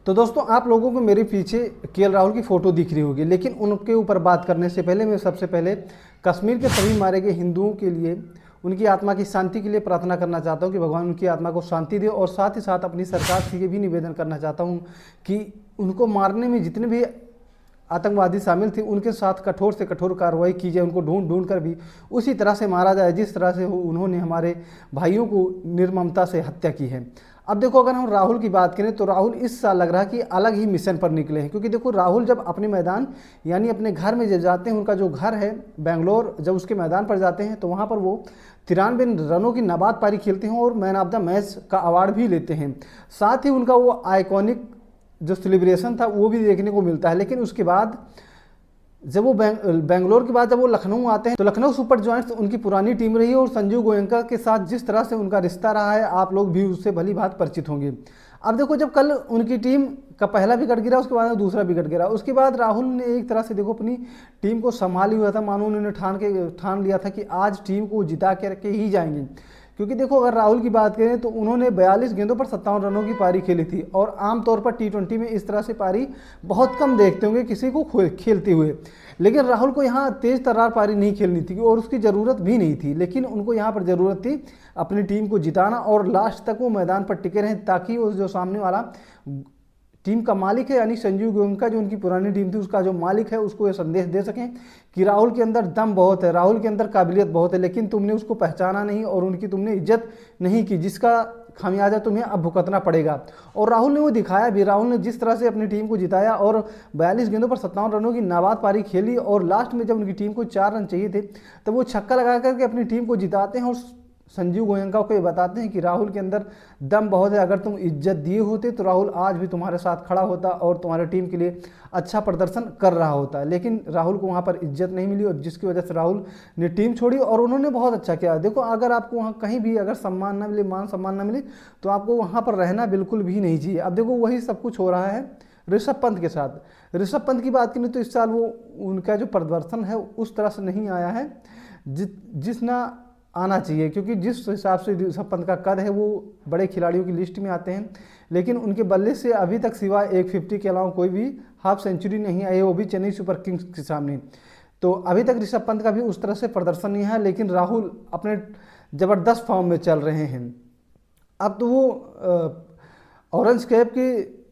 तो दोस्तों आप लोगों को मेरे पीछे केएल राहुल की फ़ोटो दिख रही होगी, लेकिन उनके ऊपर बात करने से पहले मैं सबसे पहले कश्मीर के सभी मारे गए हिंदुओं के लिए, उनकी आत्मा की शांति के लिए प्रार्थना करना चाहता हूं कि भगवान उनकी आत्मा को शांति दे। और साथ ही साथ अपनी सरकार से ये भी निवेदन करना चाहता हूं कि उनको मारने में जितने भी आतंकवादी शामिल थे उनके साथ कठोर से कठोर कार्रवाई की जाए, उनको ढूंढ ढूंढ कर भी उसी तरह से मारा जाए जिस तरह से उन्होंने हमारे भाइयों को निर्ममता से हत्या की है। अब देखो, अगर हम राहुल की बात करें तो राहुल इस साल लग रहा है कि अलग ही मिशन पर निकले हैं, क्योंकि देखो राहुल जब अपने मैदान यानी अपने घर में जब जाते हैं, उनका जो घर है बेंगलोर, जब उसके मैदान पर जाते हैं तो वहाँ पर वो 93 रनों की नाबाद पारी खेलते हैं और मैन ऑफ द मैच का अवार्ड भी लेते हैं। साथ ही उनका वो आइकॉनिक जो सेलिब्रेशन था वो भी देखने को मिलता है। लेकिन उसके बाद जब वो बेंगलोर के बाद जब वो लखनऊ आते हैं तो लखनऊ सुपर जॉयंट्स उनकी पुरानी टीम रही है और संजू गोयनका के साथ जिस तरह से उनका रिश्ता रहा है आप लोग भी उससे भली बात परिचित होंगे। अब देखो, जब कल उनकी टीम का पहला विकेट गिरा, उसके बाद दूसरा विकेट गिरा, उसके बाद राहुल ने एक तरह से देखो अपनी टीम को संभाली हुआ था, मानो उन्होंने ठान लिया था कि आज टीम को जिता करके ही जाएंगे। क्योंकि देखो, अगर राहुल की बात करें तो उन्होंने 42 गेंदों पर 57 रनों की पारी खेली थी और आमतौर पर T20 में इस तरह से पारी बहुत कम देखते होंगे किसी को खेलते हुए। लेकिन राहुल को यहाँ तेज तर्रार पारी नहीं खेलनी थी और उसकी ज़रूरत भी नहीं थी, लेकिन उनको यहाँ पर ज़रूरत थी अपनी टीम को जिताना और लास्ट तक वो मैदान पर टिके रहें, ताकि उस जो सामने वाला टीम का मालिक है यानी संजू गोयनका जो उनकी पुरानी टीम थी उसका जो मालिक है उसको ये संदेश दे सकें कि राहुल के अंदर दम बहुत है, राहुल के अंदर काबिलियत बहुत है, लेकिन तुमने उसको पहचाना नहीं और उनकी तुमने इज्जत नहीं की, जिसका खामियाजा तुम्हें अब भुगतना पड़ेगा। और राहुल ने वो दिखाया भी, राहुल ने जिस तरह से अपनी टीम को जिताया और 42 गेंदों पर 57 रनों की नाबाद पारी खेली और लास्ट में जब उनकी टीम को 4 रन चाहिए थे तब वो छक्का लगा करके अपनी टीम को जिताते हैं और संजीव गोयनका को ये बताते हैं कि राहुल के अंदर दम बहुत है, अगर तुम इज्जत दिए होते तो राहुल आज भी तुम्हारे साथ खड़ा होता और तुम्हारे टीम के लिए अच्छा प्रदर्शन कर रहा होता। लेकिन राहुल को वहाँ पर इज्जत नहीं मिली और जिसकी वजह से राहुल ने टीम छोड़ी और उन्होंने बहुत अच्छा किया। देखो, अगर आपको वहाँ कहीं भी अगर सम्मान ना मिले, मान सम्मान ना मिले तो आपको वहाँ पर रहना बिल्कुल भी नहीं चाहिए। अब देखो, वही सब कुछ हो रहा है ऋषभ पंत के साथ। ऋषभ पंत की बात करें तो इस साल वो उनका जो प्रदर्शन है उस तरह से नहीं आया है जिस ना आना चाहिए, क्योंकि जिस हिसाब से ऋषभ पंत का कद है वो बड़े खिलाड़ियों की लिस्ट में आते हैं, लेकिन उनके बल्ले से अभी तक सिवाय एक 50 के अलावा कोई भी हाफ सेंचुरी नहीं आई है, वो भी चेन्नई सुपर किंग्स के सामने। तो अभी तक ऋषभ पंत का भी उस तरह से प्रदर्शन नहीं है, लेकिन राहुल अपने ज़बरदस्त फॉर्म में चल रहे हैं। अब तो वो ऑरेंज कैप की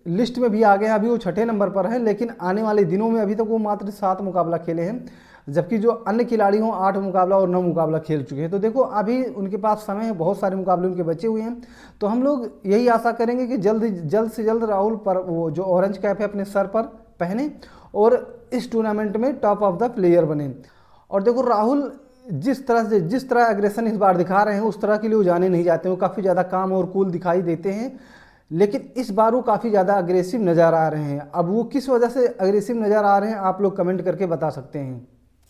लिस्ट में भी आ गए हैं, अभी वो 6ठे नंबर पर है, लेकिन आने वाले दिनों में अभी तक वो मात्र 7 मुकाबला खेले हैं, जबकि जो अन्य खिलाड़ी हों 8 मुकाबला और 9 मुकाबला खेल चुके हैं। तो देखो, अभी उनके पास समय है, बहुत सारे मुकाबले उनके बचे हुए हैं। तो हम लोग यही आशा करेंगे कि जल्द से जल्द राहुल पर वो जो ऑरेंज कैप है अपने सर पर पहने और इस टूर्नामेंट में टॉप ऑफ द प्लेयर बने। और देखो, राहुल जिस तरह एग्रेशन इस बार दिखा रहे हैं उस तरह के लिए वो जाने नहीं जाते, वो काफ़ी ज़्यादा काम और कूल दिखाई देते हैं, लेकिन इस बार वो काफ़ी ज़्यादा अग्रेसिव नज़र आ रहे हैं। अब वो किस वजह से अग्रेसिव नज़र आ रहे हैं आप लोग कमेंट करके बता सकते हैं।